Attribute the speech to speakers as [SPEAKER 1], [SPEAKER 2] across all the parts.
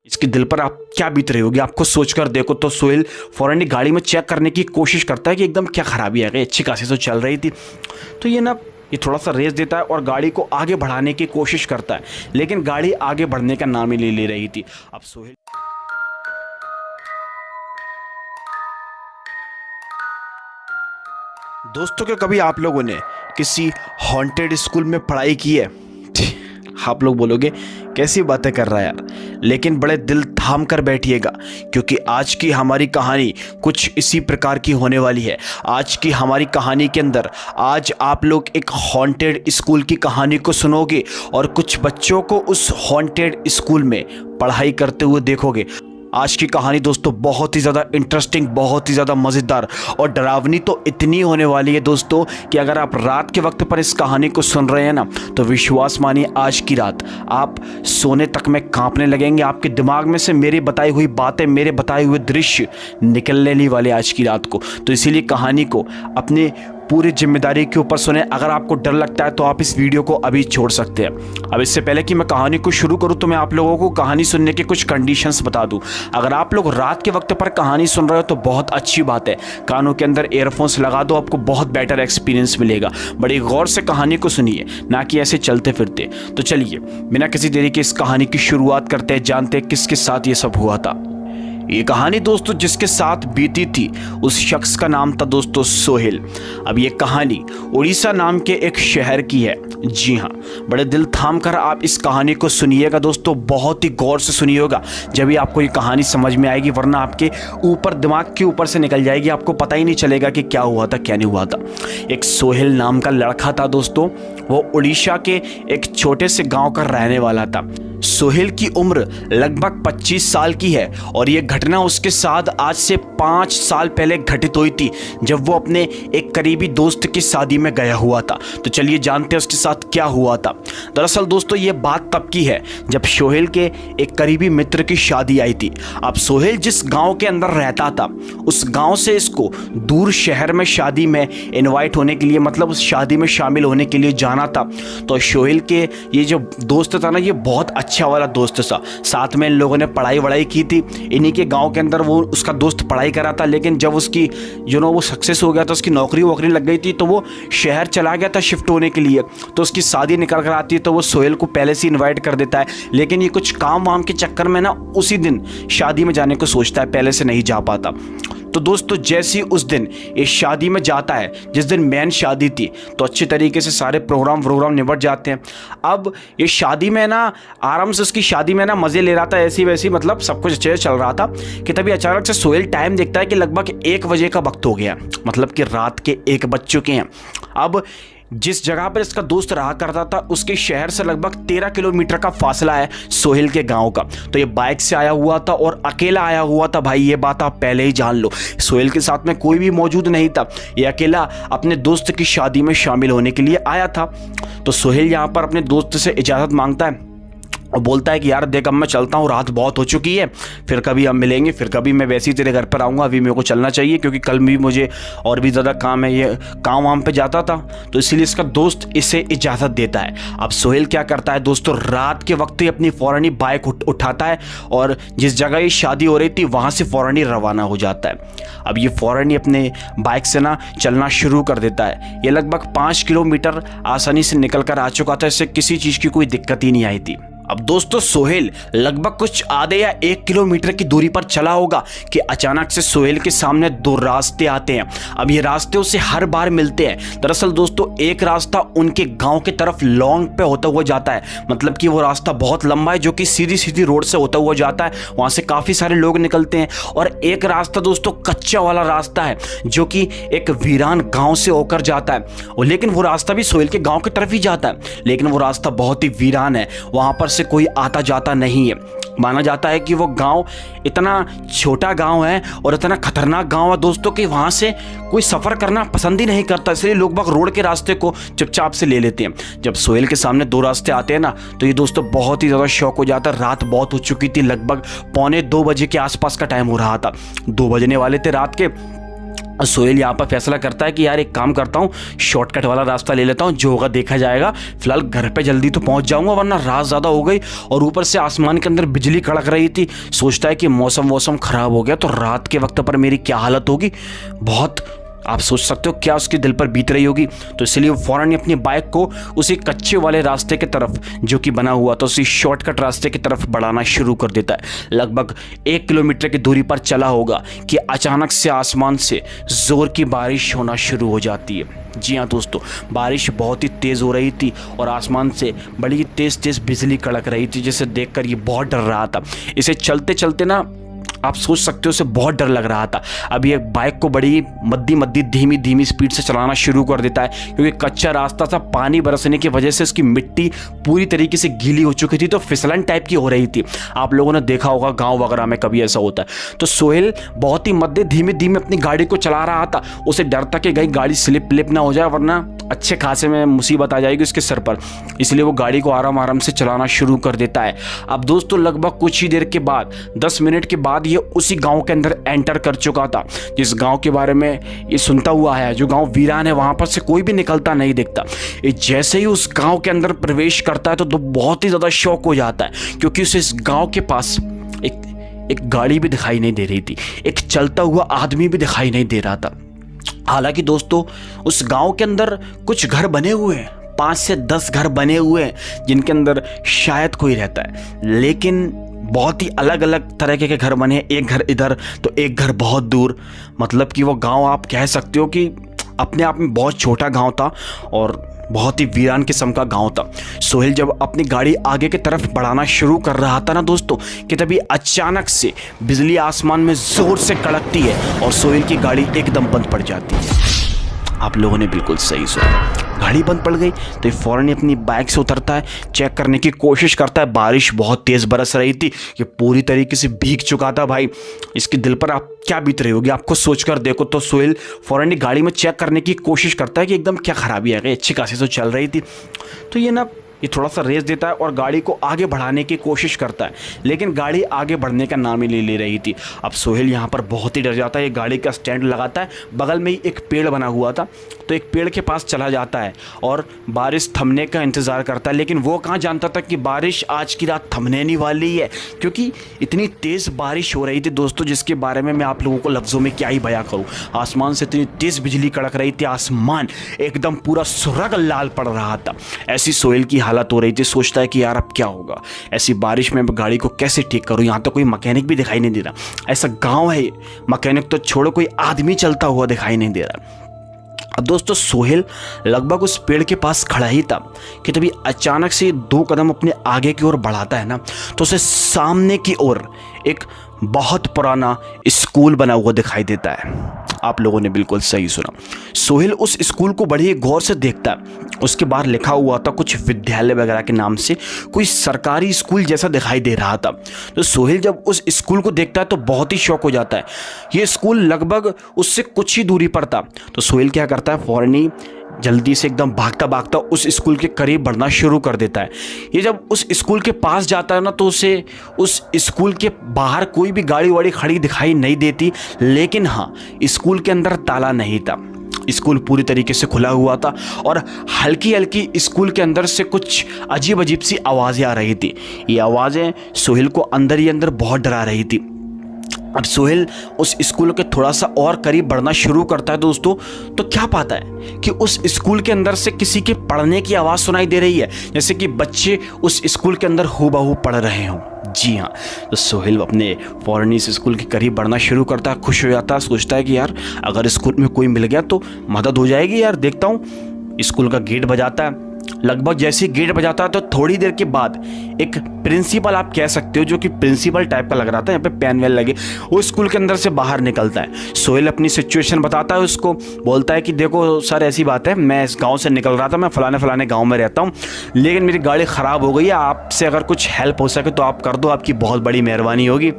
[SPEAKER 1] इसके दिल पर आप क्या बीत रही होगी आपको सोचकर देखो। तो सोहेल फौरन ही गाड़ी में चेक करने की कोशिश करता है कि एकदम क्या खराबी आ गई, अच्छी खासी तो चल रही थी। तो ये थोड़ा सा रेस देता है और गाड़ी को आगे बढ़ाने की कोशिश करता है, लेकिन गाड़ी आगे बढ़ने का नाम ही नहीं ले रही थी। अब सोहेल दोस्तों, क्या कभी आप लोगों ने किसी हॉन्टेड स्कूल में पढ़ाई की है? आप लोग बोलोगे कैसी बातें कर रहा है यार, लेकिन बड़े दिल थाम कर बैठिएगा, क्योंकि आज की हमारी कहानी कुछ इसी प्रकार की होने वाली है। आज की हमारी कहानी के अंदर आज आप लोग एक हॉन्टेड स्कूल की कहानी को सुनोगे और कुछ बच्चों को उस हॉन्टेड स्कूल में पढ़ाई करते हुए देखोगे। आज की कहानी दोस्तों बहुत ही ज़्यादा इंटरेस्टिंग, बहुत ही ज़्यादा मज़ेदार और डरावनी तो इतनी होने वाली है दोस्तों कि अगर आप रात के वक्त पर इस कहानी को सुन रहे हैं ना, तो विश्वास मानिए आज की रात आप सोने तक में कांपने लगेंगे। आपके दिमाग में से मेरी बताई हुई बातें, मेरे बताए हुए दृश्य निकलने नहीं वाले आज की रात को। तो इसीलिए कहानी को अपने पूरी जिम्मेदारी के ऊपर सुने। अगर आपको डर लगता है तो आप इस वीडियो को अभी छोड़ सकते हैं। अब इससे पहले कि मैं कहानी को शुरू करूं तो मैं आप लोगों को कहानी सुनने के कुछ कंडीशंस बता दूं। अगर आप लोग रात के वक्त पर कहानी सुन रहे हो तो बहुत अच्छी बात है, कानों के अंदर ईयरफोन्स लगा दो, आपको बहुत बेटर एक्सपीरियंस मिलेगा। बड़ी गौर से कहानी को सुनिए, ना कि ऐसे चलते फिरते। तो चलिए बिना किसी देरी के इस कहानी की शुरुआत करते हैं, जानते हैं किसके साथ ये सब हुआ था। ये कहानी दोस्तों जिसके साथ बीती थी उस शख्स का नाम था दोस्तों सोहेल। अब ये कहानी उड़ीसा नाम के एक शहर की है। जी हाँ, बड़े दिल थाम कर आप इस कहानी को सुनिएगा दोस्तों, बहुत ही गौर से सुनिएगा, जब भी आपको ये कहानी समझ में आएगी, वरना आपके ऊपर दिमाग के ऊपर से निकल जाएगी, आपको पता ही नहीं चलेगा कि क्या हुआ था क्या नहीं हुआ था। एक सोहेल नाम का लड़का था दोस्तों, वो उड़ीसा के एक छोटे से गाँव का रहने वाला था। सोहेल की उम्र लगभग 25 साल की है और ये घटना उसके साथ आज से 5 साल पहले घटित हुई थी, जब वो अपने एक करीबी दोस्त की शादी में गया हुआ था। तो चलिए जानते हैं उसके साथ क्या हुआ था। दरअसल दोस्तों ये बात तब की है जब सोहेल के एक करीबी मित्र की शादी आई थी। अब सोहेल जिस गांव के अंदर रहता था उस गांव से इसको दूर शहर में शादी में इन्वाइट होने के लिए, मतलब उस शादी में शामिल होने के लिए जाना था। तो सोहेल के ये जो दोस्त था ना, ये बहुत अच्छा वाला दोस्त था। साथ में इन लोगों ने पढ़ाई वढ़ाई की थी, इन्हीं के गांव के अंदर वो उसका दोस्त पढ़ाई करा था। लेकिन जब उसकी वो सक्सेस हो गया था, उसकी नौकरी वोकरी लग गई थी, तो वो शहर चला गया था शिफ्ट होने के लिए। तो उसकी शादी निकल कर आती है तो वो सोहेल को पहले से इन्वाइट कर देता है, लेकिन ये कुछ काम वाम के चक्कर में ना उसी दिन शादी में जाने को सोचता है, पहले से नहीं जा पाता। तो दोस्तों जैसे ही उस दिन इस शादी में जाता है, जिस दिन मेन शादी थी, तो अच्छे तरीके से सारे प्रोग्राम निपट जाते हैं। अब ये शादी में ना आराम से उसकी शादी में ना मज़े ले रहा था, ऐसी वैसी, मतलब सब कुछ अच्छे से चल रहा था कि तभी अचानक से सोहेल टाइम देखता है कि लगभग 1 बजे का वक्त हो गया, मतलब कि रात के 1 बज चुके हैं। अब जिस जगह पर इसका दोस्त रहा करता था उसके शहर से लगभग 13 किलोमीटर का फासला है सोहेल के गांव का। तो ये बाइक से आया हुआ था और अकेला आया हुआ था भाई, ये बात आप पहले ही जान लो। सोहेल के साथ में कोई भी मौजूद नहीं था, ये अकेला अपने दोस्त की शादी में शामिल होने के लिए आया था। तो सोहेल यहाँ पर अपने दोस्त से इजाज़त मांगता है और बोलता है कि यार देख, अब मैं चलता हूँ, रात बहुत हो चुकी है, फिर कभी हम मिलेंगे, फिर कभी मैं वैसे ही तेरे घर पर आऊँगा, अभी मेरे को चलना चाहिए क्योंकि कल भी मुझे और भी ज़्यादा काम है। ये काम वाम पे जाता था, तो इसीलिए इसका दोस्त इसे इजाज़त देता है। अब सोहेल क्या करता है दोस्तों, रात के वक्त ही अपनी फ़ौरन ही बाइक उठाता है और जिस जगह ये शादी हो रही थी वहाँ से फ़ौरन ही रवाना हो जाता है। अब ये फ़ौरन ही अपने बाइक से ना चलना शुरू कर देता है। ये लगभग 5 किलोमीटर आसानी से निकल कर आ चुका था, इससे किसी चीज़ की कोई दिक्कत ही नहीं आई थी। अब दोस्तों सोहेल लगभग कुछ आधे या 1 किलोमीटर की दूरी पर चला होगा कि अचानक से सोहेल के सामने 2 रास्ते आते हैं। अब ये रास्ते उसे हर बार मिलते हैं। दरअसल दोस्तों एक रास्ता उनके गांव की तरफ लॉन्ग पे होता हुआ जाता है, मतलब कि वो रास्ता बहुत लंबा है जो कि सीधी सीधी रोड से होता हुआ जाता है, वहाँ से काफ़ी सारे लोग निकलते हैं। और एक रास्ता दोस्तों कच्चा वाला रास्ता है जो कि एक वीरान गाँव से होकर जाता है, और लेकिन वो रास्ता भी सोहेल के गाँव की तरफ ही जाता है, लेकिन वो रास्ता बहुत ही वीरान है, वहाँ पर से कोई आता जाता नहीं है। माना जाता है कि वो गांव इतना छोटा गांव है और इतना खतरनाक गांव है दोस्तों कि वहां से कोई सफ़र करना पसंद ही नहीं करता, इसलिए लोग बाग रोड के रास्ते को चुपचाप से ले लेते हैं। जब सोहेल के सामने 2 रास्ते आते हैं ना, तो ये दोस्तों बहुत ही ज़्यादा शौक हो जाता है। रात बहुत हो चुकी थी, लगभग 1:45 बजे के आसपास का टाइम हो रहा था, 2 बजने वाले थे रात के। सोहेल यहाँ पर फैसला करता है कि यार एक काम करता हूँ, शॉर्टकट वाला रास्ता ले लेता हूँ, जो होगा देखा जाएगा, फिलहाल घर पे जल्दी तो पहुँच जाऊँगा वरना रात ज़्यादा हो गई। और ऊपर से आसमान के अंदर बिजली कड़क रही थी। सोचता है कि मौसम ख़राब हो गया तो रात के वक्त पर मेरी क्या हालत होगी। बहुत आप सोच सकते हो क्या उसके दिल पर बीत रही होगी। तो इसलिए वो फ़ौरन अपनी बाइक को उसी कच्चे वाले रास्ते की तरफ जो कि बना हुआ था, उसी शॉर्टकट रास्ते की तरफ बढ़ाना शुरू कर देता है। लगभग 1 किलोमीटर की दूरी पर चला होगा कि अचानक से आसमान से ज़ोर की बारिश होना शुरू हो जाती है। जी हाँ दोस्तों, बारिश बहुत ही तेज़ हो रही थी और आसमान से बड़ी तेज़ बिजली कड़क रही थी, जिसे देखकर ये बहुत डर रहा था। इसे चलते चलते ना आप सोच सकते हो उसे बहुत डर लग रहा था। अब ये बाइक को बड़ी मद्दी धीमी स्पीड से चलाना शुरू कर देता है, क्योंकि कच्चा रास्ता था, पानी बरसने की वजह से इसकी मिट्टी पूरी तरीके से गीली हो चुकी थी, तो फिसलन टाइप की हो रही थी। आप लोगों ने देखा होगा गांव वगैरह में कभी ऐसा होता है। तो सोहेल बहुत ही धीमे अपनी गाड़ी को चला रहा था। उसे डर था कि कहीं गाड़ी स्लिप ना हो जाए, वरना अच्छे खासे में मुसीबत आ जाएगी उसके सर पर। इसलिए वो गाड़ी को आराम से चलाना शुरू कर देता है। अब दोस्तों लगभग कुछ ही देर के बाद, 10 मिनट के बाद ये उसी गांव के अंदर एंटर कर चुका था, जिस गांव के बारे में ये सुनता हुआ है। जो गांव वीरान है, वहां पर से कोई भी निकलता नहीं दिखता। ये जैसे ही उस गांव के अंदर प्रवेश करता है तो बहुत ही ज्यादा शॉक हो जाता है, क्योंकि उसे इस गांव के पास एक गाड़ी भी दिखाई नहीं दे रही थी, एक चलता हुआ आदमी भी दिखाई नहीं दे रहा था। हालांकि दोस्तों उस गांव के अंदर कुछ घर बने हुए हैं, 5 से 10 घर बने हुए हैं जिनके अंदर शायद कोई रहता है, लेकिन बहुत ही अलग अलग तरह के घर बने हैं। एक घर इधर तो एक घर बहुत दूर। मतलब कि वो गांव आप कह सकते हो कि अपने आप में बहुत छोटा गांव था और बहुत ही वीरान किस्म का गांव था। सोहेल जब अपनी गाड़ी आगे की तरफ बढ़ाना शुरू कर रहा था ना दोस्तों, कि तभी अचानक से बिजली आसमान में जोर से कड़कती है और सोहेल की गाड़ी एकदम बंद पड़ जाती है। आप लोगों ने बिल्कुल सही सुना, गाड़ी बंद पड़ गई। तो ये फौरन अपनी बाइक से उतरता है, चेक करने की कोशिश करता है। बारिश बहुत तेज़ बरस रही थी, ये पूरी तरीके से भीग चुका था भाई। इसके दिल पर आप क्या बीत रही होगी, आपको सोचकर देखो। तो सोहेल फौरन गाड़ी में चेक करने की कोशिश करता है कि एकदम क्या खराबी आ गई। अच्छी खासी तो चल रही थी। तो ये थोड़ा सा रेस देता है और गाड़ी को आगे बढ़ाने की कोशिश करता है, लेकिन गाड़ी आगे बढ़ने का नाम ही नहीं ले रही थी। अब सोहेल यहाँ पर बहुत ही डर जाता है। ये गाड़ी का स्टैंड लगाता है, बगल में ही एक पेड़ बना हुआ था, तो एक पेड़ के पास चला जाता है और बारिश थमने का इंतज़ार करता है। लेकिन वो कहाँ जानता था कि बारिश आज की रात थमने नहीं वाली है, क्योंकि इतनी तेज़ बारिश हो रही थी दोस्तों, जिसके बारे में मैं आप लोगों को लफ्ज़ों में क्या ही बयां करूँ। आसमान से इतनी तेज़ बिजली कड़क रही थी, आसमान एकदम पूरा सुर्ख लाल पड़ रहा था। ऐसी सोहेल की हालत हो रही थी। सोचता है कि यार अब क्या होगा, ऐसी बारिश में गाड़ी को कैसे ठीक करूं। यहाँ तो कोई मैकेनिक भी दिखाई नहीं दे रहा। ऐसा गांव है, मैकेनिक तो छोड़ो, कोई आदमी चलता हुआ दिखाई नहीं दे रहा। अब दोस्तों सोहेल लगभग उस पेड़ के पास खड़ा ही था कि तभी अचानक से 2 कदम अपने आगे की ओर बढ़ाता है ना, तो उसे सामने की ओर एक बहुत पुराना स्कूल बना हुआ दिखाई देता है। आप लोगों ने बिल्कुल सही सुना। सोहेल उस स्कूल को बड़ी गौर से देखता है। उसके बाहर लिखा हुआ था कुछ विद्यालय वगैरह के नाम से, कोई सरकारी स्कूल जैसा दिखाई दे रहा था। तो सोहेल जब उस स्कूल को देखता है तो बहुत ही शौक हो जाता है। ये स्कूल लगभग उससे कुछ ही दूरी पर था। तो सोहेल क्या करता है, फौरन ही जल्दी से एकदम भागता उस स्कूल के करीब बढ़ना शुरू कर देता है। ये जब उस स्कूल के पास जाता है ना, तो उसे उस स्कूल के बाहर कोई भी गाड़ी वाड़ी खड़ी दिखाई नहीं देती। लेकिन हाँ, स्कूल के अंदर ताला नहीं था। स्कूल पूरी तरीके से खुला हुआ था और हल्की स्कूल के अंदर से कुछ अजीब सी आवाज़ें आ रही थी। ये आवाज़ें सोहेल को अंदर ही अंदर बहुत डरा रही थी। अब सोहेल उस स्कूल के थोड़ा सा और करीब बढ़ना शुरू करता है दोस्तों, तो क्या पाता है कि उस स्कूल के अंदर से किसी के पढ़ने की आवाज़ सुनाई दे रही है, जैसे कि बच्चे उस स्कूल के अंदर हूबहू पढ़ रहे हों। जी हाँ, तो सोहेल अपने फौरन इस स्कूल के करीब बढ़ना शुरू करता है, खुश हो जाता है, सोचता है कि यार अगर स्कूल में कोई मिल गया तो मदद हो जाएगी यार, देखता हूँ। स्कूल का गेट बजाता है। लगभग जैसे ही गेट बजाता है तो थोड़ी देर के बाद एक प्रिंसिपल, आप कह सकते हो, जो कि प्रिंसिपल टाइप का लग रहा था, यहाँ पे पेन वेल लगे, वो स्कूल के अंदर से बाहर निकलता है। सोहेल अपनी सिचुएशन बताता है उसको, बोलता है कि देखो सर ऐसी बात है, मैं इस गांव से निकल रहा था, मैं फलाने गांव में रहता हूँ, लेकिन मेरी गाड़ी ख़राब हो गई है, आपसे अगर कुछ हेल्प हो सके तो आप कर दो, आपकी बहुत बड़ी मेहरबानी होगी।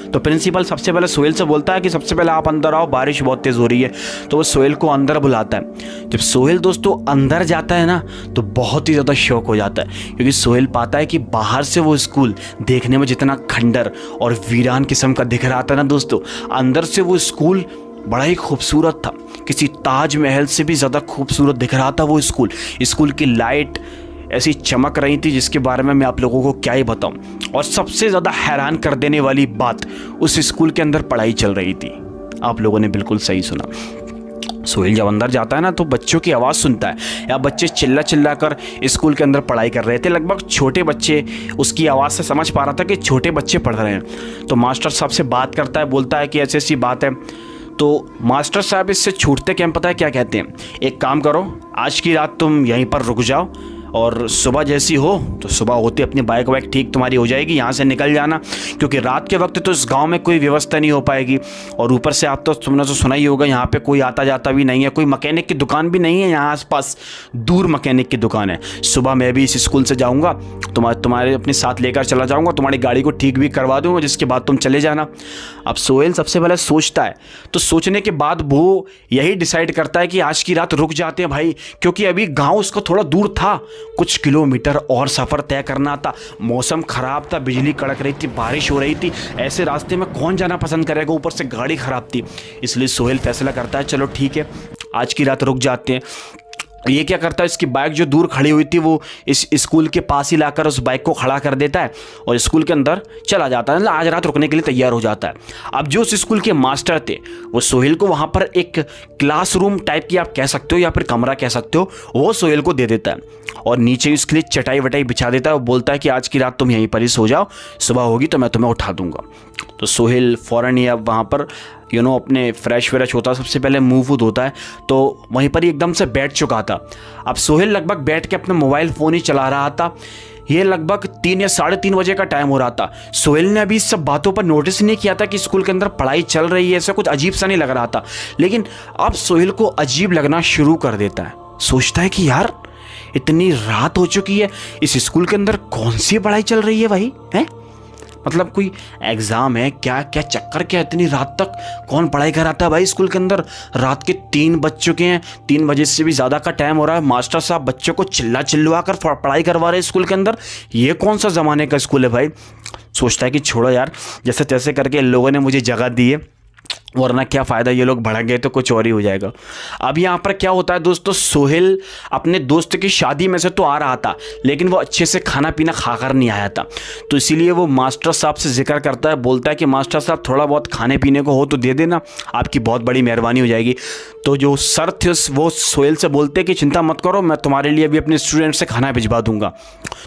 [SPEAKER 1] तो प्रिंसिपल सबसे पहले सोहेल से बोलता है कि सबसे पहले आप अंदर आओ, बारिश बहुत तेज़ हो रही है। तो वो सोहेल को अंदर बुलाता है। जब सोहेल दोस्तों अंदर जाता है ना, तो बहुत ही ज़्यादा शौक हो जाता है, क्योंकि सोहेल पाता है कि बाहर से वो स्कूल देखने में जितना खंडर और वीरान किस्म का दिख रहा था ना दोस्तों, अंदर से वो स्कूल बड़ा ही खूबसूरत था, किसी ताजमहल से भी ज़्यादा खूबसूरत दिख रहा था वो स्कूल। स्कूल की लाइट ऐसी चमक रही थी जिसके बारे में मैं आप लोगों को क्या ही बताऊं। और सबसे ज़्यादा हैरान कर देने वाली बात, उस स्कूल के अंदर पढ़ाई चल रही थी। आप लोगों ने बिल्कुल सही सुना। सोहेल जब अंदर जाता है ना तो बच्चों की आवाज़ सुनता है, या बच्चे चिल्ला चिल्ला कर स्कूल के अंदर पढ़ाई कर रहे थे। लगभग छोटे बच्चे, उसकी आवाज़ से समझ पा रहा था कि छोटे बच्चे पढ़ रहे हैं। तो मास्टर साहब से बात करता है, बोलता है कि ऐसी ऐसी बात है। तो मास्टर साहब इससे छूटते क्या पता है क्या कहते हैं, एक काम करो, आज की रात तुम यहीं पर रुक जाओ और सुबह जैसी हो तो सुबह होते अपनी बाइक वाइक ठीक तुम्हारी हो जाएगी, यहाँ से निकल जाना, क्योंकि रात के वक्त तो इस गांव में कोई व्यवस्था नहीं हो पाएगी। और ऊपर से आप तो तुमने तो सुना ही होगा, यहाँ पे कोई आता जाता भी नहीं है, कोई मैकेनिक की दुकान भी नहीं है यहाँ आसपास, दूर मैकेनिक की दुकान है। सुबह मैं भी इस स्कूल से जाऊँगा, तुम्हारे अपने साथ लेकर चला जाऊँगा, तुम्हारी गाड़ी को ठीक भी करवा दूँगा, जिसके बाद तुम चले जाना। अब सोहेल सबसे पहले सोचता है, तो सोचने के बाद वो यही डिसाइड करता है कि आज की रात रुक जाते हैं भाई, क्योंकि अभी गाँव उसका थोड़ा दूर था, कुछ किलोमीटर और सफ़र तय करना था। मौसम ख़राब था, बिजली कड़क रही थी, बारिश हो रही थी, ऐसे रास्ते में कौन जाना पसंद करेगा, ऊपर से गाड़ी ख़राब थी। इसलिए सोहेल फैसला करता है चलो ठीक है, आज की रात रुक जाते हैं। ये क्या करता है, इसकी बाइक जो दूर खड़ी हुई थी वो इस स्कूल के पास ही लाकर उस बाइक को खड़ा कर देता है और स्कूल के अंदर चला जाता है, आज रात रुकने के लिए तैयार हो जाता है। अब जो उस स्कूल के मास्टर थे वो सोहेल को वहाँ पर एक क्लासरूम टाइप की आप कह सकते हो या फिर कमरा कह सकते हो, वो सोहेल को दे देता है और नीचे उसके लिए चटाई वटाई बिछा देता है और बोलता है कि आज की रात तुम यहीं पर ही सो जाओ, सुबह होगी तो मैं तुम्हें उठा दूंगा। तो सोहेल फ़ौरन ही अब वहाँ पर अपने फ्रेश व्रेश होता है, सबसे पहले मुंह फूट होता है, तो वहीं पर ही एकदम से बैठ चुका था। अब सोहेल लगभग बैठ के अपना मोबाइल फ़ोन ही चला रहा था। ये लगभग 3 या 3:30 बजे का टाइम हो रहा था। सोहेल ने अभी इस सब बातों पर नोटिस नहीं किया था कि स्कूल के अंदर पढ़ाई चल रही है, ऐसा कुछ अजीब सा नहीं लग रहा था। लेकिन अब सोहेल को अजीब लगना शुरू कर देता है। सोचता है कि यार इतनी रात हो चुकी है, इस स्कूल के अंदर कौन सी पढ़ाई चल रही है भाई, हैं? मतलब कोई एग्ज़ाम है क्या, क्या चक्कर क्या, इतनी रात तक कौन पढ़ाई कराता है भाई स्कूल के अंदर। रात के 3 बज चुके हैं, 3 बजे से भी ज़्यादा का टाइम हो रहा है, मास्टर साहब बच्चों को चिल्लवा कर पढ़ाई करवा रहे हैं स्कूल के अंदर। ये कौन सा ज़माने का स्कूल है भाई। सोचता है कि छोड़ो यार, जैसे तैसे करके लोगों ने मुझे जगह दी है, वरना क्या फ़ायदा, ये लोग भड़क गए तो कुछ और ही हो जाएगा। अब यहाँ पर क्या होता है दोस्तों, सोहेल अपने दोस्त की शादी में से तो आ रहा था, लेकिन वो अच्छे से खाना पीना खाकर नहीं आया था। तो इसीलिए वो मास्टर साहब से जिक्र करता है, बोलता है कि मास्टर साहब थोड़ा बहुत खाने पीने को हो तो दे देना, आपकी बहुत बड़ी मेहरबानी हो जाएगी। तो जो सर थे वो सोहेल से बोलते कि चिंता मत करो, मैं तुम्हारे लिए भी अपने स्टूडेंट से खाना भिजवा दूंगा।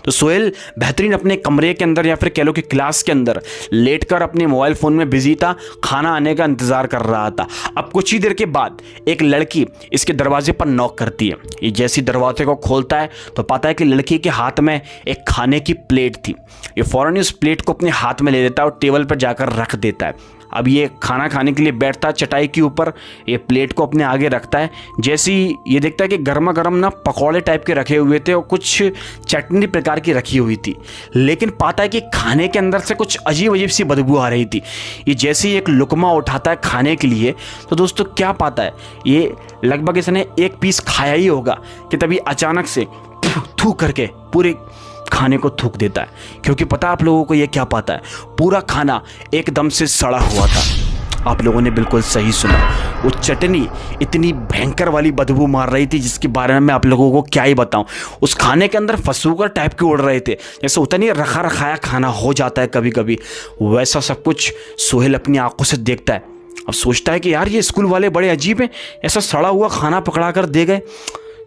[SPEAKER 1] तो सोहेल बेहतरीन अपने कमरे के अंदर या फिर कह लो कि क्लास के अंदर लेटकर अपने मोबाइल फ़ोन में बिजी था, खाना आने का इंतज़ार कर रहा था। अब कुछ ही देर के बाद एक लड़की इसके दरवाजे पर नॉक करती है। ये जैसी दरवाजे को खोलता है तो पाता है कि लड़की के हाथ में एक खाने की प्लेट थी। ये फ़ौरन उस प्लेट को अपने हाथ में ले लेता है और टेबल पर जाकर रख देता है। अब ये खाना खाने के लिए बैठता है चटाई के ऊपर, ये प्लेट को अपने आगे रखता है। जैसे ही ये देखता है कि गर्मा गर्म ना पकौड़े टाइप के रखे हुए थे और कुछ चटनी प्रकार की रखी हुई थी, लेकिन पाता है कि खाने के अंदर से कुछ अजीब अजीब सी बदबू आ रही थी। ये जैसे ही एक लुकमा उठाता है खाने के लिए, तो दोस्तों क्या पाता है, ये लगभग इसने एक पीस खाया ही होगा कि तभी अचानक से थू करके पूरे खाने को थूक देता है। क्योंकि पता आप लोगों को ये क्या पाता है, पूरा खाना एकदम से सड़ा हुआ था। आप लोगों ने बिल्कुल सही सुना, वो चटनी इतनी भयंकर वाली बदबू मार रही थी जिसके बारे में मैं आप लोगों को क्या ही बताऊं। उस खाने के अंदर फसूकर टाइप के उड़ रहे थे, जैसे होता नहीं रखा रखाया खाना हो जाता है कभी कभी, वैसा सब कुछ सोहेल अपनी आंखों से देखता है। अब सोचता है कि यार ये स्कूल वाले बड़े अजीब हैं, ऐसा सड़ा हुआ खाना पकड़ा कर दे गए।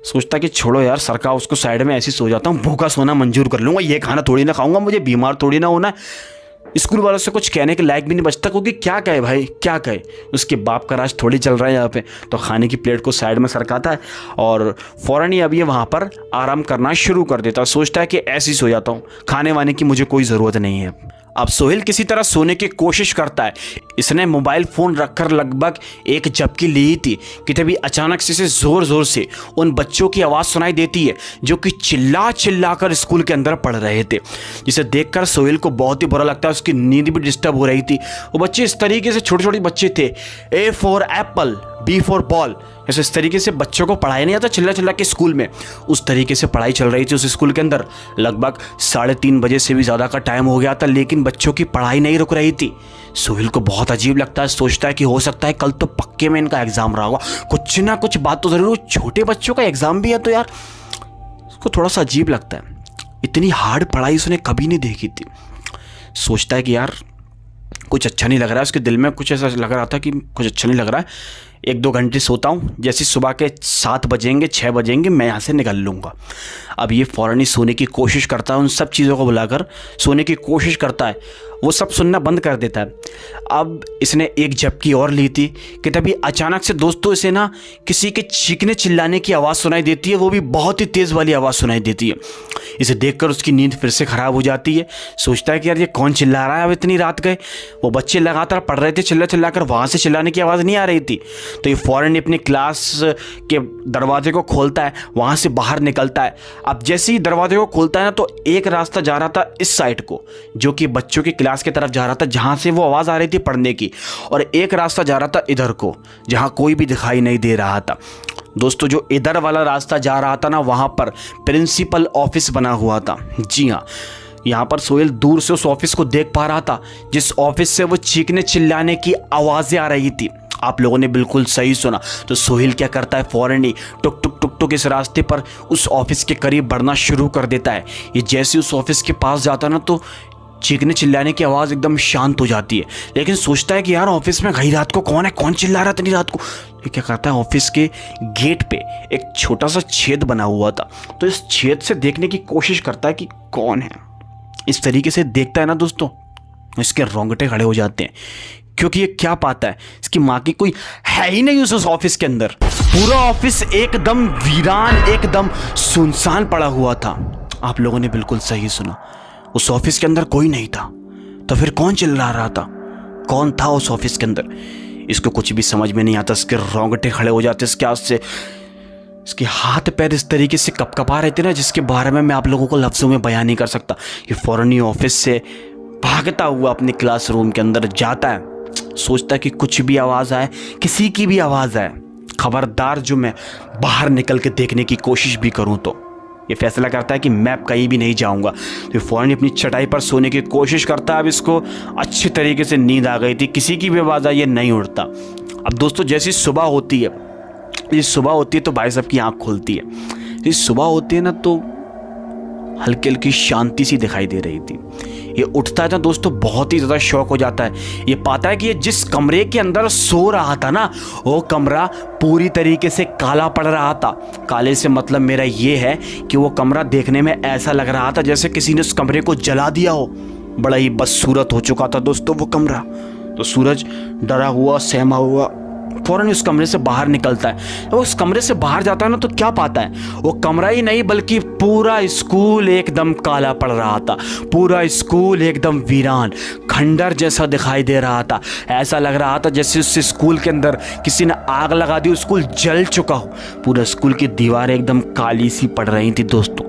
[SPEAKER 1] सोचता कि छोड़ो यार, सरका उसको साइड में ऐसे सो जाता हूँ, भूखा सोना मंजूर कर लूँगा, ये खाना थोड़ी ना खाऊंगा, मुझे बीमार थोड़ी ना होना। स्कूल वालों से कुछ कहने के लायक भी नहीं बचता, क्योंकि क्या कहे भाई, क्या कहे, उसके बाप का राज थोड़ी चल रहा है यहाँ पे। तो खाने की प्लेट को साइड में सरकाता है और फ़ौरन ही अब ये वहाँ पर आराम करना शुरू कर देता है। सोचता है कि ऐसे ही सो जाता हूँ, खाने वाने की मुझे कोई ज़रूरत नहीं है। अब सोहेल किसी तरह सोने की कोशिश करता है। इसने मोबाइल फ़ोन रखकर लगभग एक झपकी ली थी कि तभी अचानक से ज़ोर ज़ोर से उन बच्चों की आवाज़ सुनाई देती है जो कि चिल्ला चिल्ला कर स्कूल के अंदर पढ़ रहे थे, जिसे देखकर सोहेल को बहुत ही बुरा लगता है। उसकी नींद भी डिस्टर्ब हो रही थी। वो बच्चे इस तरीके से छोटे छोटे बच्चे थे, A for Apple, B for ball, ऐसे इस तरीके से बच्चों को पढ़ाया नहीं आता चिल्ला चिल्ला के स्कूल में, उस तरीके से पढ़ाई चल रही थी उस स्कूल के अंदर। लगभग 3:30 बजे से भी ज़्यादा का टाइम हो गया था, लेकिन बच्चों की पढ़ाई नहीं रुक रही थी। सोहेल को बहुत अजीब लगता है, सोचता है कि हो सकता है कल तो पक्के में इनका एग्ज़ाम रहा होगा, कुछ ना कुछ बात तो ज़रूर, छोटे बच्चों का एग्ज़ाम भी है तो यार उसको थोड़ा सा अजीब लगता है। इतनी हार्ड पढ़ाई उसने कभी नहीं देखी थी। सोचता है कि यार कुछ अच्छा नहीं लग रहा है, उसके दिल में कुछ ऐसा लग रहा था कि कुछ अच्छा नहीं लग रहा है। 1-2 घंटे सोता हूँ, जैसे सुबह के 7 बजेंगे 6 बजेंगे मैं यहाँ से निकल लूँगा। अब ये फ़ौरन ही सोने की कोशिश करता है, उन सब चीज़ों को बुलाकर सोने की कोशिश करता है, वो सब सुनना बंद कर देता है। अब इसने एक झपकी और ली थी कि तभी अचानक से दोस्तों इसे ना किसी के चीखने चिल्लाने की आवाज़ सुनाई देती है, वो भी बहुत ही तेज़ वाली आवाज़ सुनाई देती है। इसे देखकर उसकी नींद फिर से ख़राब हो जाती है। सोचता है कि यार ये कौन चिल्ला रहा है, अब इतनी रात गए, वो बच्चे लगातार पढ़ रहे थे, चिल्ला कर वहाँ से चिल्लाने की आवाज़ नहीं आ रही थी। तो ये फ़ौरन अपनी क्लास के दरवाजे को खोलता है, वहाँ से बाहर निकलता है। अब जैसे ही दरवाजे को खोलता है ना, तो एक रास्ता जा रहा था इस साइड को, जो कि बच्चों की क्लास की तरफ जा रहा था जहाँ से वो आवाज़ आ रही थी पढ़ने की, और एक रास्ता जा रहा था इधर को जहाँ कोई भी दिखाई नहीं दे रहा था। दोस्तों जो इधर वाला रास्ता जा रहा था ना, वहाँ पर प्रिंसिपल ऑफिस बना हुआ था। जी हाँ, यहाँ पर सोहेल दूर से उस ऑफिस को देख पा रहा था जिस ऑफिस से वो चीखने चिल्लाने की आवाज़ें आ रही थी। आप लोगों ने बिल्कुल सही सुना। तो सोहेल क्या करता है, फ़ौरन ही टुक टुक टुक टुक इस रास्ते पर उस ऑफिस के करीब बढ़ना शुरू कर देता है। ये जैसे उस ऑफिस के पास जाता ना, तो चीखने चिल्लाने की आवाज़ एकदम शांत हो जाती है। लेकिन सोचता है कि यार ऑफिस में गई रात को कौन है, कौन चिल्ला रहा था इतनी रात को। ये क्या करता है, ऑफिस के गेट पे एक छोटा सा छेद बना हुआ था, तो इस छेद से देखने की कोशिश करता है कि कौन है। इस तरीके से देखता है ना दोस्तों, इसके रोंगटे खड़े हो जाते हैं, क्योंकि ये क्या पाता है, इसकी माँ की कोई है ही नहीं उस ऑफिस के अंदर। पूरा ऑफिस एकदम वीरान, एकदम सुनसान पड़ा हुआ था। आप लोगों ने बिल्कुल सही सुना, उस ऑफिस के अंदर कोई नहीं था। तो फिर कौन चिल्ला रहा था, कौन था उस ऑफिस के अंदर? इसको कुछ भी समझ में नहीं आता। इसके रोंगटे खड़े हो जाते, इसके हाथ से इसके हाथ पैर इस तरीके से कपकपा रहे थे ना, जिसके बारे में मैं आप लोगों को लफ्ज़ों में बयान नहीं कर सकता। ये फ़ौरन ही ऑफिस से भागता हुआ अपने क्लासरूम के अंदर जाता है। सोचता है कि कुछ भी आवाज़ आए, किसी की भी आवाज़ आए, खबरदार जो मैं बाहर निकल के देखने की कोशिश भी करूं। तो ये फैसला करता है कि मैं कहीं भी नहीं जाऊंगा। तो फ़ौरन अपनी चटाई पर सोने की कोशिश करता है। अब इसको अच्छी तरीके से नींद आ गई थी, किसी की भी आवाज़ आई, ये नहीं उठता। अब दोस्तों जैसी सुबह होती है, ये सुबह होती है तो भाई साहब की आँख खुलती है। ये सुबह होती है ना, तो हल्की हल्की शांति सी दिखाई दे रही थी। ये उठता है ना दोस्तों, बहुत ही ज़्यादा शौक हो जाता है। ये पाता है कि ये जिस कमरे के अंदर सो रहा था ना, वो कमरा पूरी तरीके से काला पड़ रहा था। काले से मतलब मेरा ये है कि वो कमरा देखने में ऐसा लग रहा था जैसे किसी ने उस कमरे को जला दिया हो। बड़ा ही बदसूरत हो चुका था दोस्तों वो कमरा। तो सूरज डरा हुआ, सहमा हुआ फ़ौरन उस कमरे से बाहर निकलता है। तो उस कमरे से बाहर जाता है ना, तो क्या पाता है, वो कमरा ही नहीं बल्कि पूरा स्कूल एकदम काला पड़ रहा था। पूरा स्कूल एकदम वीरान, खंडर जैसा दिखाई दे रहा था। ऐसा लग रहा था जैसे उस स्कूल के अंदर किसी ने आग लगा दी, स्कूल जल चुका हो। पूरा स्कूल की दीवारें एकदम काली सी पड़ रही थी दोस्तों।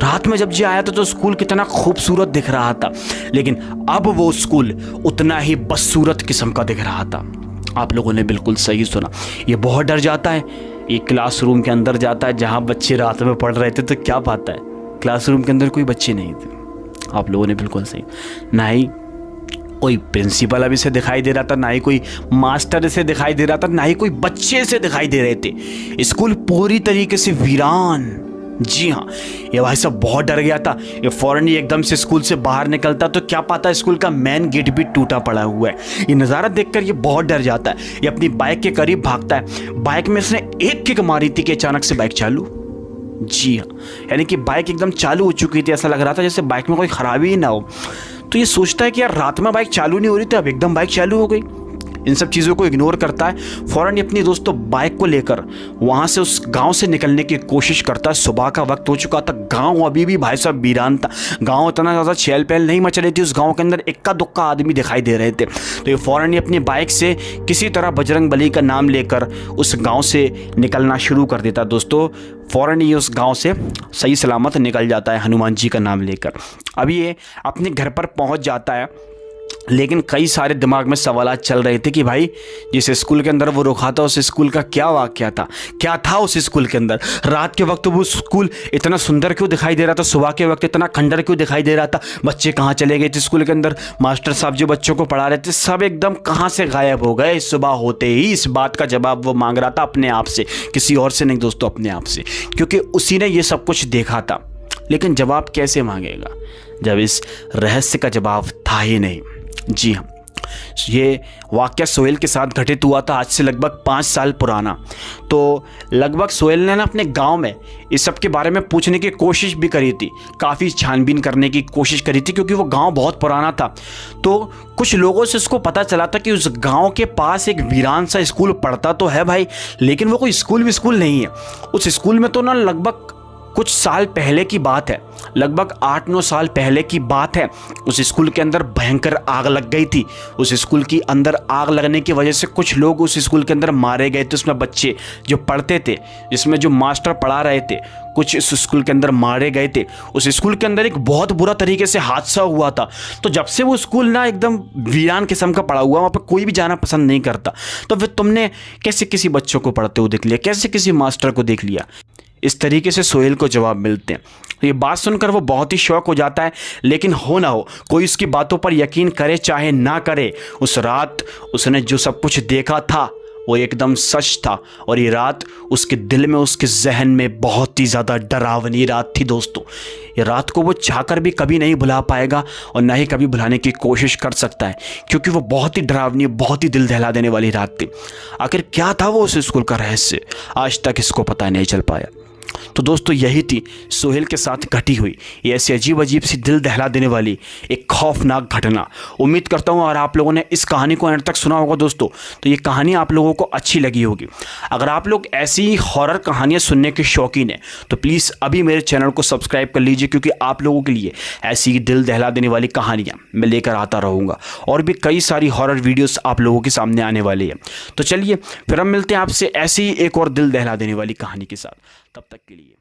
[SPEAKER 1] रात में जब जी आया था तो स्कूल कितना खूबसूरत दिख रहा था, लेकिन अब वो स्कूल उतना ही बदसूरत किस्म का दिख रहा था। आप लोगों ने बिल्कुल सही सुना। ये बहुत डर जाता है। ये क्लासरूम के अंदर जाता है जहाँ बच्चे रात में पढ़ रहे थे, तो क्या पाता है, क्लासरूम के अंदर कोई बच्चे नहीं थे। आप लोगों ने बिल्कुल सही, ना ही कोई प्रिंसिपल अभी से दिखाई दे रहा था, ना ही कोई मास्टर से दिखाई दे रहा था, ना ही कोई बच्चे से दिखाई दे रहे थे। स्कूल पूरी तरीके से वीरान। जी हाँ, ये भाई साहब बहुत डर गया था। ये फ़ौरन ही एकदम से स्कूल से बाहर निकलता तो क्या पाता है, स्कूल का मेन गेट भी टूटा पड़ा हुआ है। ये नज़ारा देखकर ये बहुत डर जाता है। ये अपनी बाइक के करीब भागता है। बाइक में इसने एक किक मारी थी कि अचानक से बाइक चालू। जी हाँ, यानी कि बाइक एकदम चालू हो चुकी थी। ऐसा लग रहा था जैसे बाइक में कोई ख़राबी ही ना हो। तो ये सोचता है कि यार रात में बाइक चालू नहीं हो रही थी, अब एकदम बाइक चालू हो गई। इन सब चीज़ों को इग्नोर करता है। फ़ौरन अपनी दोस्तों बाइक को लेकर वहाँ से उस गांव से निकलने की कोशिश करता है। सुबह का वक्त हो चुका था, गांव अभी भी भाई साहब वीरान था। गांव इतना ज़्यादा चहल पहल नहीं मच रही थी। उस गांव के अंदर इक्का दुक्का आदमी दिखाई दे रहे थे। तो ये फ़ौरन ही अपनी बाइक से किसी तरह बजरंग बली का नाम लेकर उस गाँव से निकलना शुरू कर देता दोस्तों। फ़ौरन ही उस गांव से सही सलामत निकल जाता है हनुमान जी का नाम लेकर। अब ये अपने घर पर पहुंच जाता है। लेकिन कई सारे दिमाग में सवालात चल रहे थे कि भाई जिस स्कूल के अंदर वो रुका था उस स्कूल का क्या वाकया था, क्या था उस स्कूल के अंदर। रात के वक्त वो स्कूल इतना सुंदर क्यों दिखाई दे रहा था, सुबह के वक्त इतना खंडर क्यों दिखाई दे रहा था, बच्चे कहाँ चले गए थे स्कूल के अंदर, मास्टर साहब जो बच्चों को पढ़ा रहे थे सब एकदम कहाँ से गायब हो गए सुबह होते ही। इस बात का जवाब वो मांग रहा था अपने आप से, किसी और से नहीं दोस्तों, अपने आप से, क्योंकि उसी ने ये सब कुछ देखा था। लेकिन जवाब कैसे मांगेगा जब इस रहस्य का जवाब था ही नहीं। जी हाँ, ये वाकया सोहेल के साथ घटित हुआ था आज से लगभग 5 साल पुराना। तो लगभग सोहेल ने ना अपने गांव में इस सब के बारे में पूछने की कोशिश भी करी थी, काफ़ी छानबीन करने की कोशिश करी थी, क्योंकि वो गांव बहुत पुराना था। तो कुछ लोगों से उसको पता चला था कि उस गांव के पास एक वीरान सा स्कूल पढ़ता तो है भाई, लेकिन वो कोई स्कूल नहीं है। उस स्कूल में तो ना लगभग कुछ साल पहले की बात है, लगभग 8-9 साल पहले की बात है, उस स्कूल के अंदर भयंकर आग लग गई थी। उस स्कूल के अंदर आग लगने की वजह से कुछ लोग उस स्कूल के अंदर मारे गए थे। उसमें बच्चे जो पढ़ते थे, जिसमें जो मास्टर पढ़ा रहे थे, कुछ इस स्कूल के अंदर मारे गए थे। उस स्कूल के अंदर एक बहुत बुरा तरीके से हादसा हुआ था। तो जब से वो स्कूल ना एकदम वीरान किस्म का पड़ा हुआ, वहाँ पर कोई भी जाना पसंद नहीं करता। तो फिर तुमने कैसे किसी बच्चों को पढ़ते हुए देख लिया, कैसे किसी मास्टर को देख लिया? इस तरीके से सोहेल को जवाब मिलते हैं। ये बात सुनकर वो बहुत ही शौक हो जाता है, लेकिन हो ना हो कोई उसकी बातों पर यकीन करे चाहे ना करे, उस रात उसने जो सब कुछ देखा था वो एकदम सच था। और ये रात उसके दिल में, उसके जहन में बहुत ही ज़्यादा डरावनी रात थी दोस्तों। ये रात को वो चाहकर भी कभी नहीं भुला पाएगा और ना ही कभी भुलाने की कोशिश कर सकता है, क्योंकि वो बहुत ही डरावनी, बहुत ही दिल दहला देने वाली रात थी। आखिर क्या था वो उस स्कूल का रहस्य, आज तक इसको पता नहीं चल पाया। तो दोस्तों यही थी सोहेल के साथ घटी हुई ये ऐसी अजीब अजीब सी दिल दहला देने वाली एक खौफनाक घटना। उम्मीद करता हूँ अगर आप लोगों ने इस कहानी को अंत तक सुना होगा दोस्तों, तो ये कहानी आप लोगों को अच्छी लगी होगी। अगर आप लोग ऐसी हॉरर कहानियाँ सुनने के शौकीन हैं तो प्लीज़ अभी मेरे चैनल को सब्सक्राइब कर लीजिए, क्योंकि आप लोगों के लिए ऐसी दिल दहला देने वाली कहानियाँ मैं लेकर आता रहूँगा। और भी कई सारी हॉरर वीडियोज़ आप लोगों के सामने आने वाली है। तो चलिए फिर हम मिलते हैं आपसे ऐसी ही एक और दिल दहला देने वाली कहानी के साथ। तब तक के लिए